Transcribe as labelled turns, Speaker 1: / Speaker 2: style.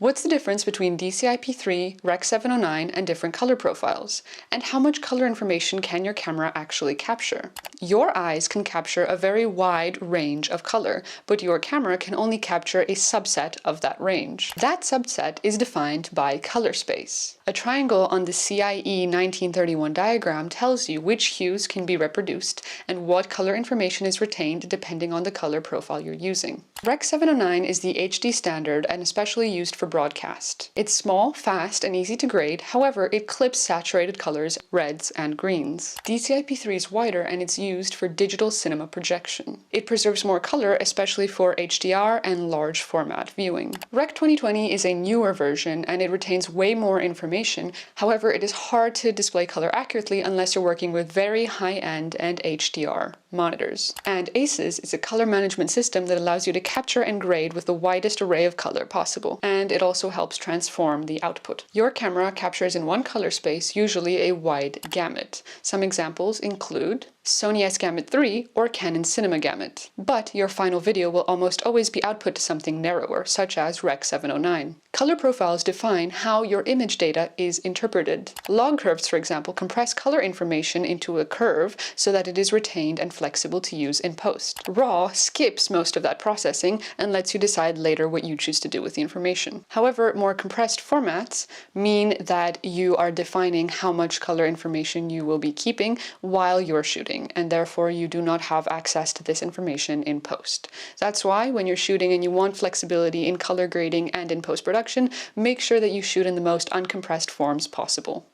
Speaker 1: What's the difference between DCI-P3, Rec. 709, and different color profiles? And how much color information can your camera actually capture? Your eyes can capture a very wide range of color, but your camera can only capture a subset of that range. That subset is defined by color space. A triangle on the CIE 1931 diagram tells you which hues can be reproduced and what color information is retained depending on the color profile you're using. Rec. 709 is the HD standard and especially used for broadcast. It's small, fast, and easy to grade, however, it clips saturated colors, reds and greens. DCI-P3 is wider and it's used for digital cinema projection. It preserves more color, especially for HDR and large format viewing. Rec. 2020 is a newer version and it retains way more information, however, it is hard to display color accurately unless you're working with very high-end and HDR monitors. And ACES is a color management system that allows you to capture and grade with the widest array of color possible, and it also helps transform the output. Your camera captures in one color space, usually a wide gamut. Some examples include Sony S-Gamut 3 or Canon Cinema Gamut. But your final video will almost always be output to something narrower, such as Rec. 709. Color profiles define how your image data is interpreted. Log curves, for example, compress color information into a curve so that it is retained and flexible to use in post. RAW skips most of that processing and lets you decide later what you choose to do with the information. However, more compressed formats mean that you are defining how much color information you will be keeping while you're shooting, and therefore you do not have access to this information in post. That's why when you're shooting and you want flexibility in color grading and in post-production, make sure that you shoot in the most uncompressed forms possible.